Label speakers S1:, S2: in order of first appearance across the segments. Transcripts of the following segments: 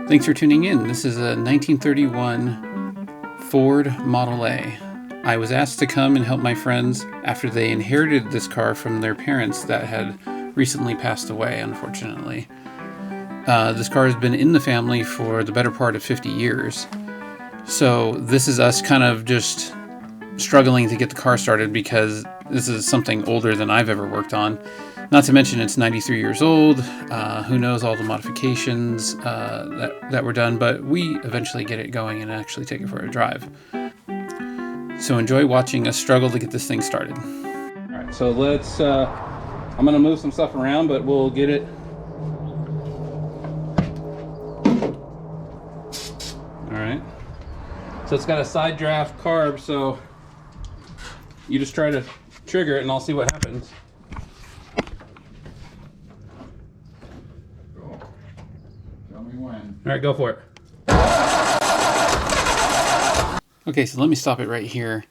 S1: Thanks for tuning in. This is a 1931 Ford Model A. I was asked to come and help my friends after they inherited this car from their parents that had recently passed away, unfortunately. This car has been in the family for the better part of 50 years. So this is us kind of just struggling to get the car started because this is something older than I've ever worked on. Not to mention it's 93 years old. Who knows all the modifications that were done, but we eventually get it going and actually take it for a drive. So enjoy watching us struggle to get this thing started. All right, so let's, I'm gonna move some stuff around, but we'll get it. All right, so it's got a side draft carb, so you just try to trigger it and I'll see what happens. All right, go for it. Okay, so let me stop it right here.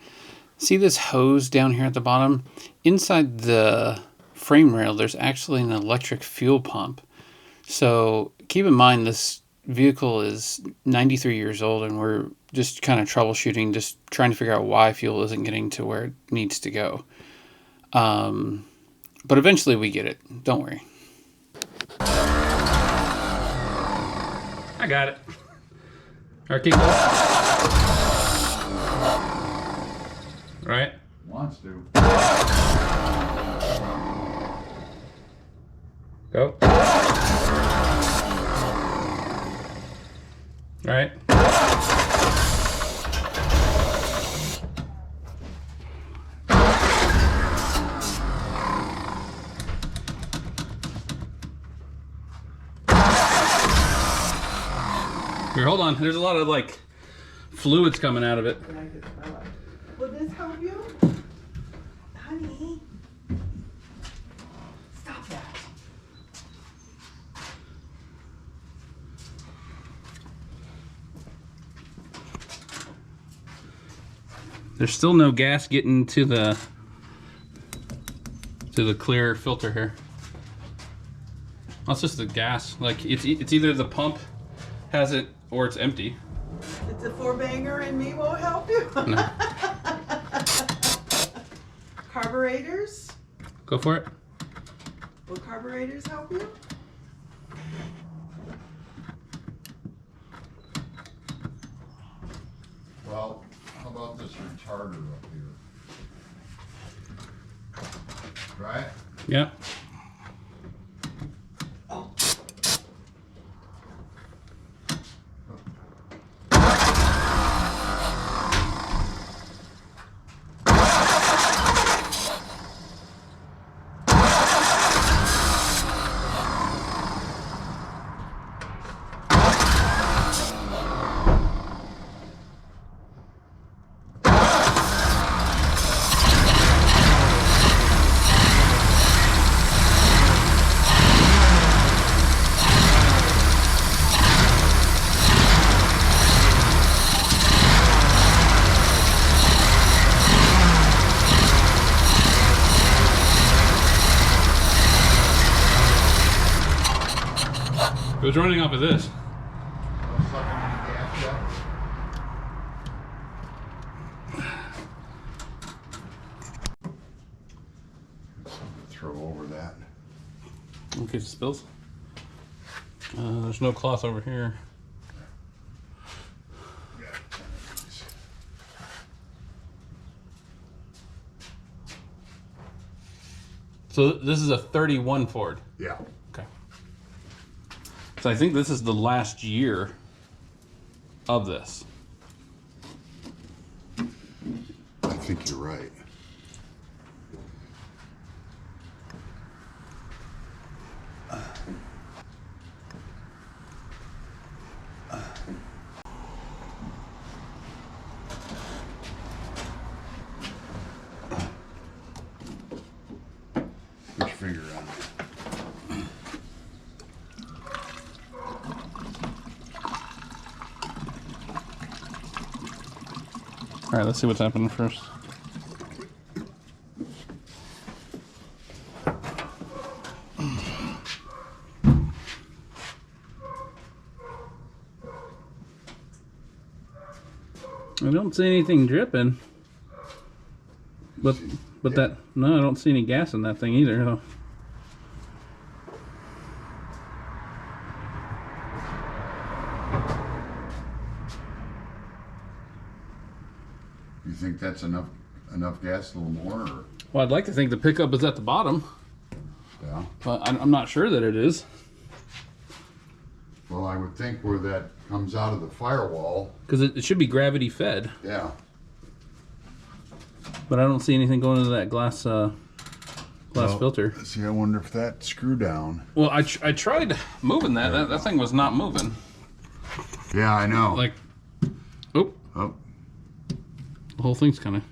S1: See this hose down here at the bottom? Inside the frame rail, there's actually an electric fuel pump. So keep in mind this vehicle is 93 years old and we're just kind of troubleshooting, just trying to figure out why fuel isn't getting to where it needs to go. But eventually we get it. Don't worry. I got it. All right, keep going. All right.
S2: Wants to.
S1: Go. All right. Here, hold on. There's a lot of like fluids coming out of it.
S3: Will this help you? Honey. Stop that.
S1: There's still no gas getting to the clear filter here. That's just the gas. Like it's either the pump has it or it's empty.
S3: It's a four-banger and me won't help you.
S1: No.
S3: Carburetors?
S1: Go for it.
S3: Will carburetors help you?
S2: Well, how about this retarder up here? Right?
S1: Yeah. It was running off of this.
S2: Throw over that.
S1: In case it spills. There's no cloth over here. So this is a 31 Ford.
S2: Yeah.
S1: Okay. So I think this is the last year of this.
S2: I think you're right. Put your finger on it.
S1: All right, let's see what's happening first. I don't see anything dripping. But that, no, I don't see any gas in that thing either. So.
S2: You think that's enough gas, a little more? Or?
S1: Well, I'd like to think the pickup is at the bottom,
S2: Yeah.
S1: but I'm not sure that it is.
S2: Well, I would think where that comes out of the firewall.
S1: Because it should be gravity fed.
S2: Yeah.
S1: But I don't see anything going into that glass filter.
S2: See, I wonder if that screw down.
S1: Well, I tried moving that. That thing was not moving.
S2: Yeah, I know.
S1: Like, oh, the whole thing's kind of.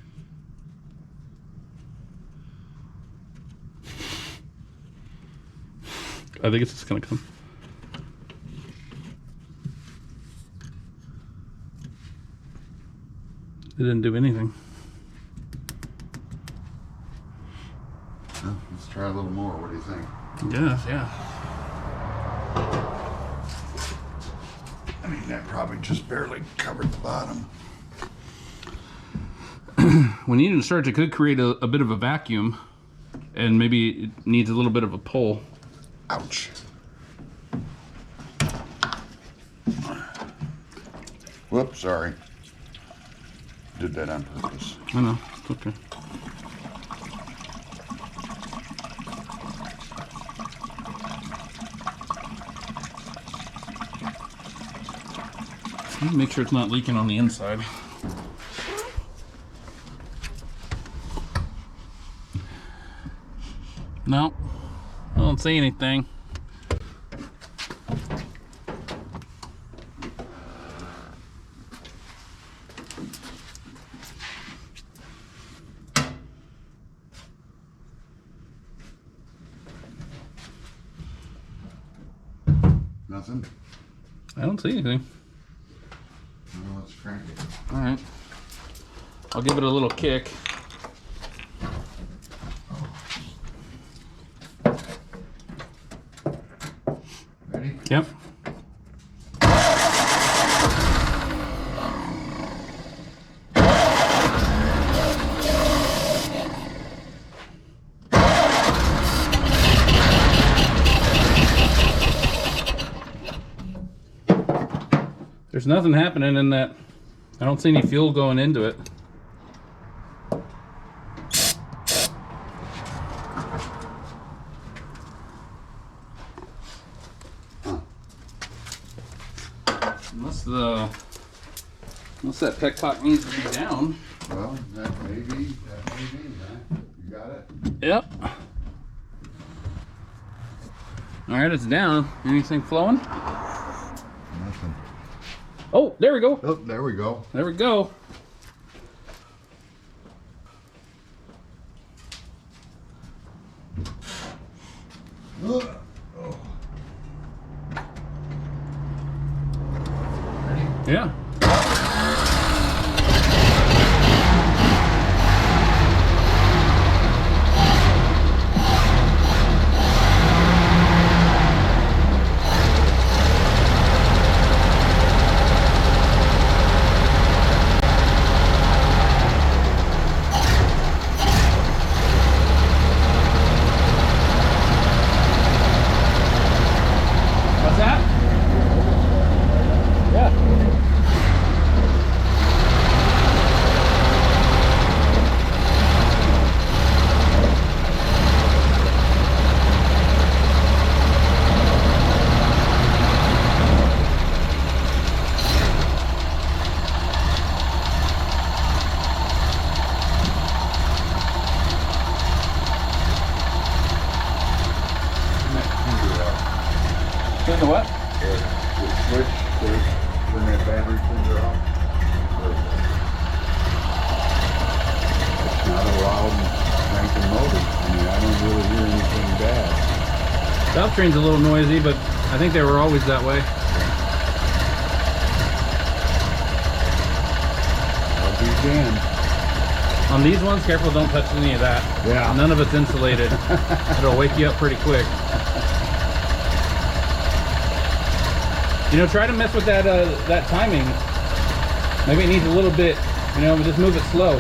S1: I think it's just gonna come. It didn't do anything.
S2: Let's try a little more. What do you think?
S1: Yeah.
S2: I mean, that probably just barely covered the bottom.
S1: When you need to start, it could create a bit of a vacuum, and maybe it needs a little bit of a pull.
S2: Ouch. Whoops, sorry. Did that on purpose.
S1: I know, it's okay. Make sure it's not leaking on the inside. No, I don't see anything.
S2: Nothing?
S1: I don't see anything.
S2: Well, let's crank it.
S1: All right. I'll give it a little kick.
S2: Ready?
S1: Yep. There's nothing happening in that. I don't see any fuel going into it. Unless that petcock needs to be down.
S2: Well, that may be, huh? You got it?
S1: Yep. All right, it's down. Anything flowing?
S2: Nothing.
S1: Oh, there we go.
S2: Oh, there we go.
S1: There we go.
S2: Oh. Ready?
S1: Yeah. What's that? Yeah. Turn the what?
S2: The switch to turn that battery finger off. It's not a loud cranking motor. I mean, I don't really hear anything bad.
S1: Valve train's a little noisy, but I think they were always that way.
S2: I'll be damned.
S1: On these ones, careful, don't touch any of that.
S2: Yeah.
S1: None of it's insulated. It'll wake you up pretty quick. You know, try to mess with that that timing. Maybe it needs a little bit, you know, but just move it slow.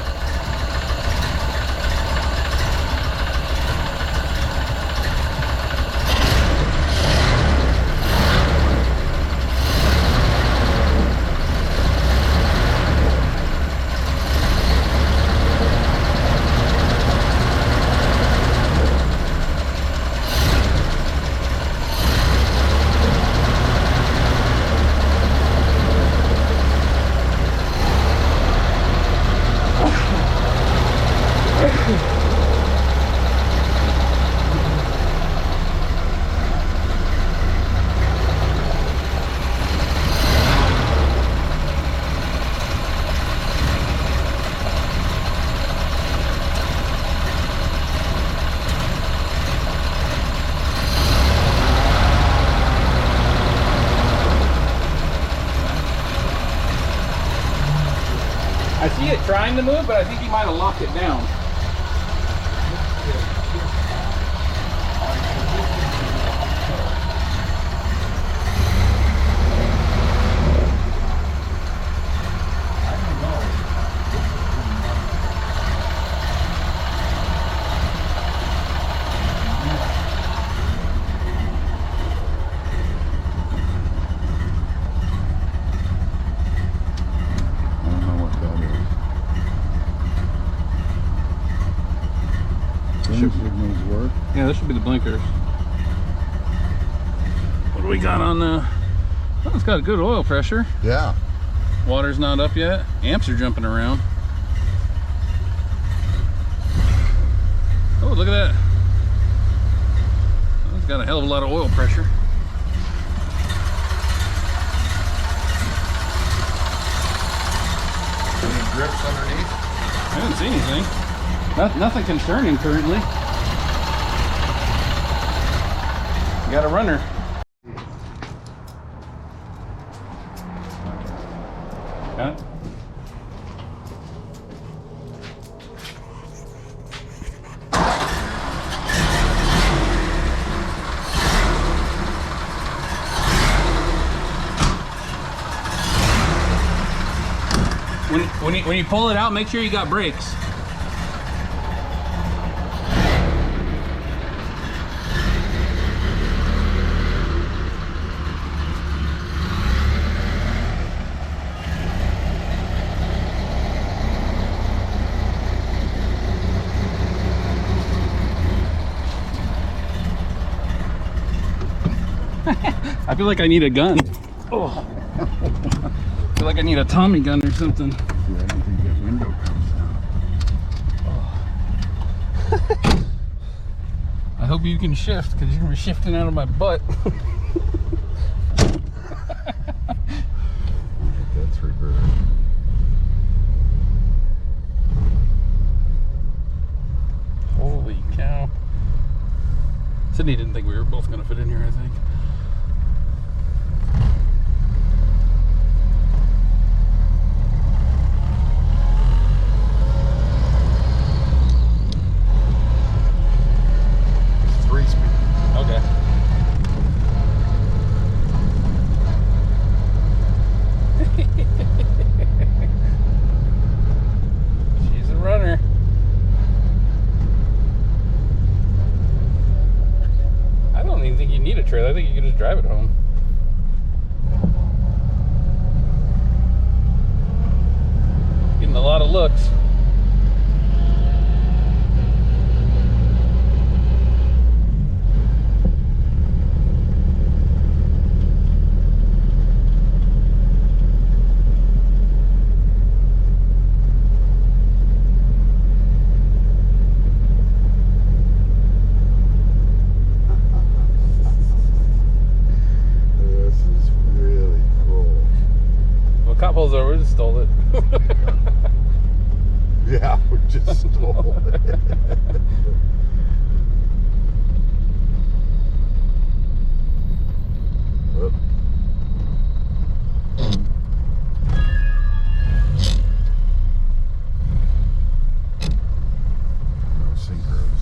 S1: I see it trying to move, but I think he might have locked it down.
S2: Signals work.
S1: Yeah, this should be the blinkers. What do we got on the... Oh, it's got a good oil pressure.
S2: Yeah.
S1: Water's not up yet. Amps are jumping around. Oh, look at that. Oh, it's got a hell of a lot of oil pressure.
S2: Any drips underneath?
S1: I didn't see anything. Nothing concerning currently. Got a runner. Got it? When you pull it out, make sure you got brakes. I feel like I need a gun. Oh. I feel like I need a Tommy gun or something.
S2: Yeah, I don't think that window comes down.
S1: I hope you can shift, because you're going to be shifting out of my butt.
S2: That's reversed.
S1: Holy cow. Sydney didn't think we were both going to fit in here, I think. Okay. She's a runner. I don't even think you need a trailer. I think you can just drive it home. Getting a lot of looks. Pulls over, we just stole it.
S2: Yeah, we just stole it. Whoop. No synchros.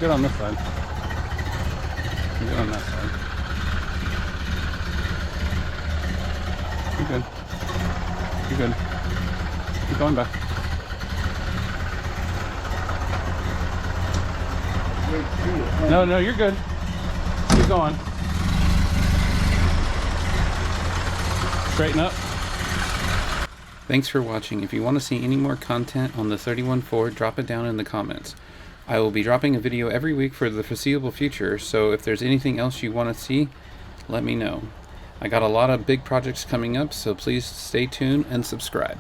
S1: good on this side. You're good on that side. You're good. You're good. Keep going back. No, you're good. Keep going. Straighten up. Thanks for watching. If you want to see any more content on the 31 Ford, drop it down in the comments. I will be dropping a video every week for the foreseeable future, so if there's anything else you want to see, let me know. I got a lot of big projects coming up, so please stay tuned and subscribe.